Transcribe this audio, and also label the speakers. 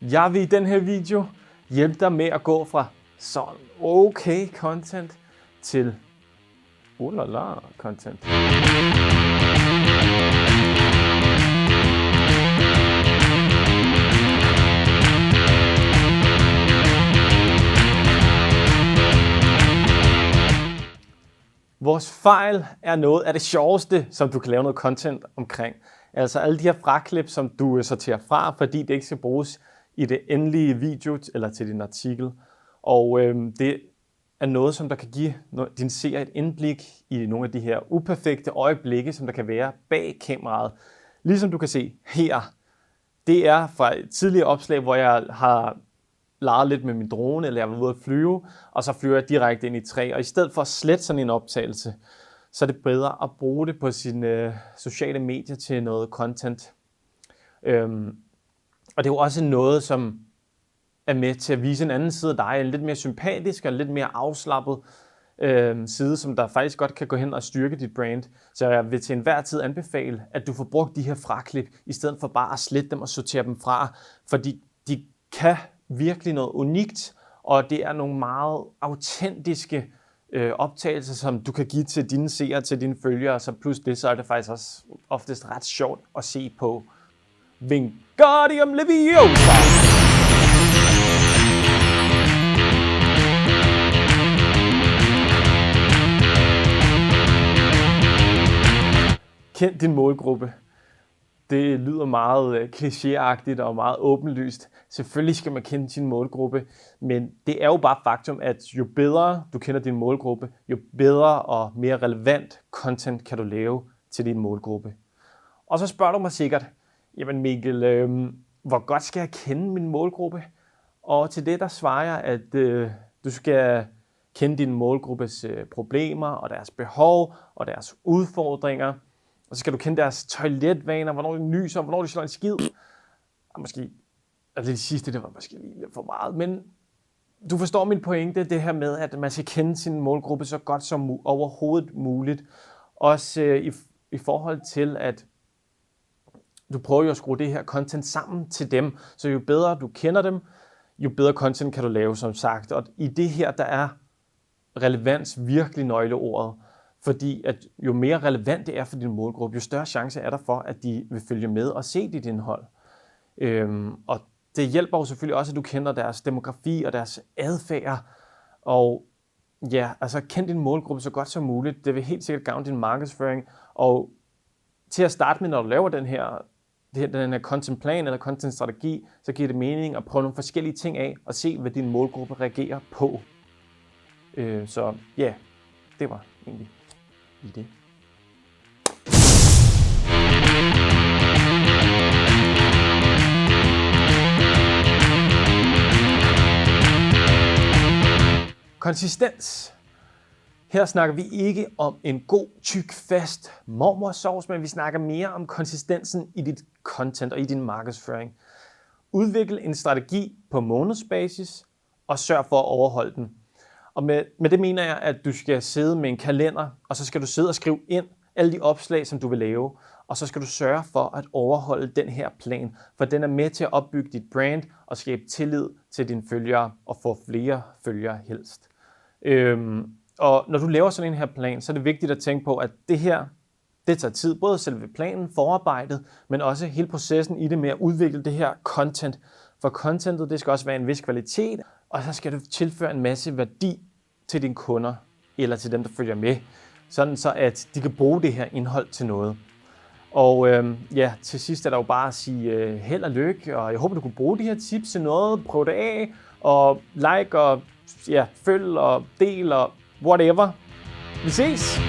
Speaker 1: Jeg vil i den her video hjælpe dig med at gå fra sådan okay content til content. Vores fejl er noget af det sjoveste, som du kan lave noget content omkring. Altså alle de her fraklip, som du sorterer fra, fordi det ikke skal bruges i det endelige video eller til din artikel. Og det er noget, som der kan give din seer et indblik i nogle af de her uperfekte øjeblikke, som der kan være bag kameraet. Ligesom du kan se her. Det er fra et tidligere opslag, hvor jeg har leget lidt med min drone, eller jeg var ude at flyve, og så flyver jeg direkte ind i et træ. Og i stedet for at slette sådan en optagelse, så er det bedre at bruge det på sine sociale medier til noget content. Og det er jo også noget, som er med til at vise en anden side af dig, en lidt mere sympatisk og lidt mere afslappet side, som der faktisk godt kan gå hen og styrke dit brand. Så jeg vil til enhver tid anbefale, at du får brugt de her fraklip, i stedet for bare at slette dem og sortere dem fra, fordi de kan virkelig noget unikt, og det er nogle meget autentiske optagelser, som du kan give til dine seere, til dine følgere, så plus det, så er det faktisk også oftest ret sjovt at se på. Wingardium Leviosa! Kend din målgruppe. Det lyder meget klichéagtigt og meget åbenlyst. Selvfølgelig skal man kende sin målgruppe, men det er jo bare faktum, at jo bedre du kender din målgruppe, jo bedre og mere relevant content kan du lave til din målgruppe. Og så spørger du mig sikkert, jamen Mikkel, hvor godt skal jeg kende min målgruppe? Og til det der svarer jeg, at du skal kende din målgruppes problemer og deres behov og deres udfordringer. Og så skal du kende deres toiletvaner, hvornår de nyser, hvornår de slår en skid. Og måske, altså det sidste, det var måske lige lidt for meget, men du forstår min pointe, det her med, at man skal kende sin målgruppe så godt som overhovedet muligt. Også i forhold til, at du prøver jo at skrue det her content sammen til dem, så jo bedre du kender dem, jo bedre content kan du lave, som sagt. Og i det her, der er relevans virkelig nøgleordet. Fordi at jo mere relevant det er for din målgruppe, jo større chance er der for, at de vil følge med og se dit indhold. Og det hjælper jo selvfølgelig også, at du kender deres demografi og deres adfærd. Og ja, altså kend din målgruppe så godt som muligt. Det vil helt sikkert gavne din markedsføring. Og til at starte med, når du laver den her content plan eller content strategi, så giver det mening at prøve nogle forskellige ting af og se, hvad din målgruppe reagerer på. Så ja, det var egentlig i det. Konsistens. Her snakker vi ikke om en god, tyk, fast mormorsauce, men vi snakker mere om konsistensen i dit content og i din markedsføring. Udvikl en strategi på månedsbasis og sørg for at overholde den. Og med det mener jeg, at du skal sidde med en kalender, og så skal du sidde og skrive ind alle de opslag, som du vil lave. Og så skal du sørge for at overholde den her plan, for den er med til at opbygge dit brand og skabe tillid til dine følgere og få flere følgere helst. Og når du laver sådan en her plan, så er det vigtigt at tænke på, at det her, det tager tid. Både selve planen, forarbejdet, men også hele processen i det med at udvikle det her content. For contentet, det skal også være en vis kvalitet, og så skal du tilføre en masse værdi til dine kunder, eller til dem, der følger med, sådan så at de kan bruge det her indhold til noget. Og ja, til sidst er der jo bare at sige held og lykke, og jeg håber, du kunne bruge de her tips til noget. Prøv det af, og like, og ja, følg, og del, og whatever. Vi ses!